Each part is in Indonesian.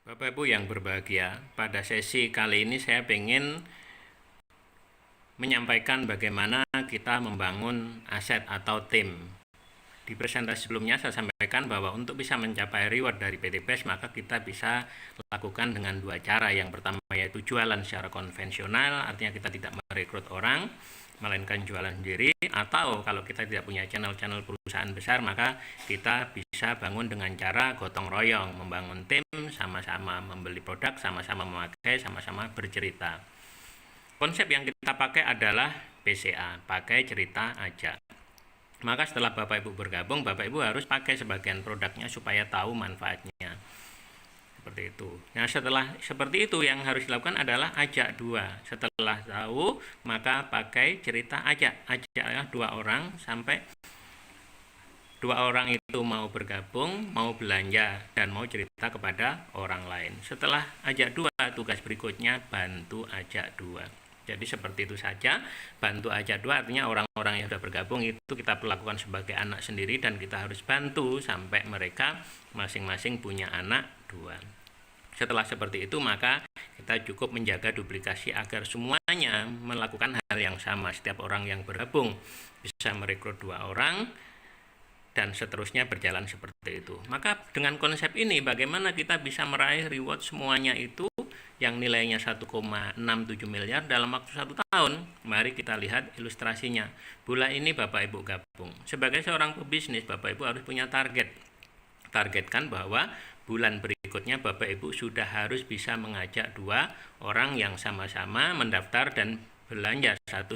Bapak Ibu yang berbahagia, pada sesi kali ini saya ingin menyampaikan bagaimana kita membangun aset atau tim. Di presentasi sebelumnya saya sampaikan bahwa untuk bisa mencapai reward dari PT PES maka kita bisa lakukan dengan dua cara. Yang pertama yaitu jualan secara konvensional, artinya kita tidak merekrut orang, melainkan jualan sendiri, atau kalau kita tidak punya channel-channel perusahaan besar maka kita bisa bangun dengan cara gotong royong, membangun tim, sama-sama membeli produk, sama-sama memakai, sama-sama bercerita. Konsep yang kita pakai adalah PCA, pakai cerita aja. Maka setelah Bapak Ibu bergabung, Bapak Ibu harus pakai sebagian produknya supaya tahu manfaatnya. Seperti itu. Nah, setelah seperti itu yang harus dilakukan adalah ajak dua. Setelah tahu, maka pakai cerita ajak. Ajaklah dua orang sampai dua orang itu mau bergabung, mau belanja, dan mau cerita kepada orang lain. Setelah ajak dua, tugas berikutnya bantu ajak dua. Jadi seperti itu saja, bantu ajak dua artinya orang-orang yang sudah bergabung itu kita perlakukan sebagai anak sendiri dan kita harus bantu sampai mereka masing-masing punya anak dua. Setelah seperti itu maka kita cukup menjaga duplikasi agar semuanya melakukan hal yang sama. Setiap orang yang bergabung bisa merekrut dua orang dan seterusnya berjalan seperti itu. Maka dengan konsep ini bagaimana kita bisa meraih reward semuanya itu yang nilainya 1,67 miliar dalam waktu 1 tahun. Mari kita lihat ilustrasinya. Bulan ini Bapak Ibu gabung. Sebagai seorang pebisnis, Bapak Ibu harus punya target. Targetkan bahwa bulan berikutnya Bapak Ibu sudah harus bisa mengajak dua orang yang sama-sama mendaftar dan belanja 1,5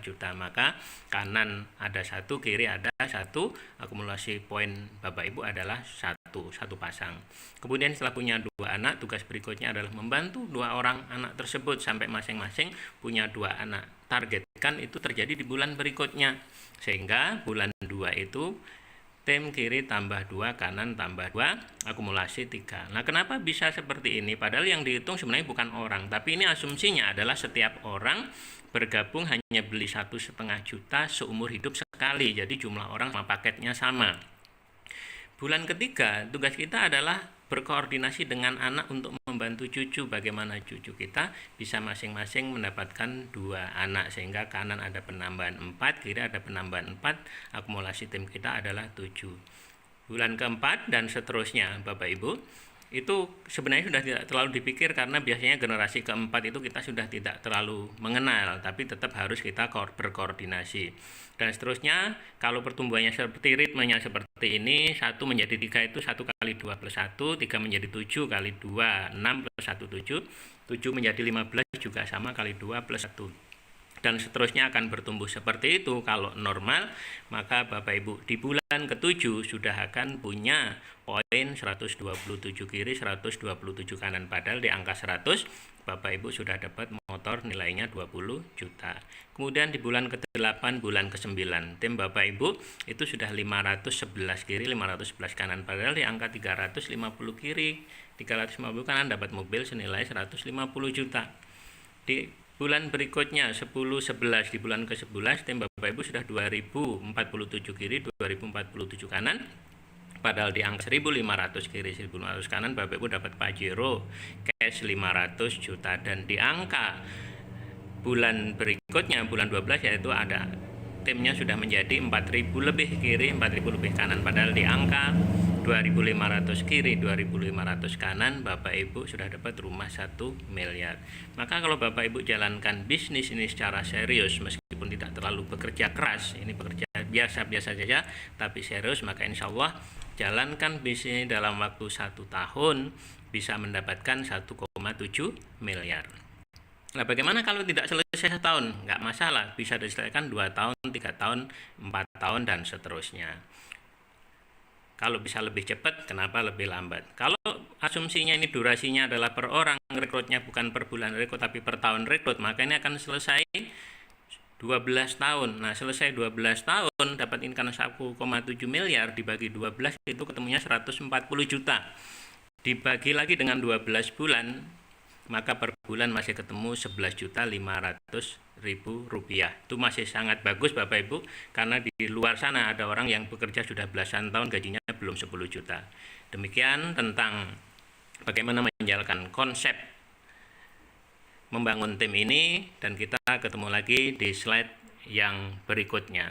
juta. Maka kanan ada satu, kiri ada satu, akumulasi poin Bapak Ibu adalah satu pasang. Kemudian setelah punya dua anak, tugas berikutnya adalah membantu dua orang anak tersebut sampai masing-masing punya dua anak. Targetkan itu terjadi di bulan berikutnya, sehingga bulan 2 itu tim kiri tambah 2, kanan tambah 2, akumulasi 3. Nah, kenapa bisa seperti ini? Padahal yang dihitung sebenarnya bukan orang, tapi ini asumsinya adalah setiap orang bergabung hanya beli 1,5 juta seumur hidup sekali. Jadi jumlah orang sama paketnya sama. Bulan ketiga, tugas kita adalah berkoordinasi dengan anak untuk membantu cucu. Bagaimana cucu kita bisa masing-masing mendapatkan 2 anak, sehingga kanan ada penambahan 4, kiri ada penambahan 4, akumulasi tim kita adalah 7. Bulan keempat dan seterusnya Bapak Ibu, itu sebenarnya sudah tidak terlalu dipikir karena biasanya generasi keempat itu kita sudah tidak terlalu mengenal, tapi tetap harus kita berkoordinasi. Dan seterusnya, kalau pertumbuhannya seperti ritmenya seperti ini, 1 menjadi 3 itu 1 kali 2 plus 1, 3 menjadi 7 kali 2, 6 plus 1, 7, 7 menjadi 15 juga sama kali 2 plus 1. Dan seterusnya akan bertumbuh seperti itu. Kalau normal, maka Bapak Ibu di bulan ke-7 sudah akan punya poin 127 kiri, 127 kanan. Padahal di angka 100 Bapak Ibu sudah dapat motor nilainya 20 juta. Kemudian di bulan ke-8, bulan ke-9, tim Bapak Ibu itu sudah 511 kiri, 511 kanan. Padahal di angka 350 kiri, 350 kanan dapat mobil senilai 150 juta. Di bulan berikutnya 10-11, di bulan ke-11 tim Bapak Ibu sudah 2047 kiri, 2047 kanan. Padahal di angka 1500 kiri, 1500 kanan Bapak Ibu dapat Pajero cash 500 juta. Dan di angka bulan berikutnya, bulan 12 yaitu ada timnya sudah menjadi 4000 lebih kiri, 4000 lebih kanan. Padahal di angka 2500 kiri, 2500 kanan Bapak Ibu sudah dapat rumah 1 miliar. Maka kalau Bapak Ibu jalankan bisnis ini secara serius, meskipun tidak terlalu bekerja keras, ini bekerja biasa-biasa saja tapi serius, maka insya Allah jalankan bisnis dalam waktu 1 tahun bisa mendapatkan 1,7 miliar. Nah, bagaimana kalau tidak selesai 1 tahun? Nggak masalah, bisa diselesaikan 2 tahun, 3 tahun, 4 tahun, dan seterusnya. Kalau bisa lebih cepat, kenapa lebih lambat? Kalau asumsinya ini durasinya adalah per orang, rekrutnya bukan per bulan rekrut, tapi per tahun rekrut, maka ini akan selesai 12 tahun. Nah, selesai 12 tahun, dapat income 1,7 miliar, dibagi 12, itu ketemunya 140 juta. Dibagi lagi dengan 12 bulan, maka per bulan masih ketemu 11.500.000 rupiah. Itu masih sangat bagus Bapak Ibu, karena di luar sana ada orang yang bekerja sudah belasan tahun gajinya belum 10 juta. Demikian tentang bagaimana menjalankan konsep membangun tim ini, dan kita ketemu lagi di slide yang berikutnya.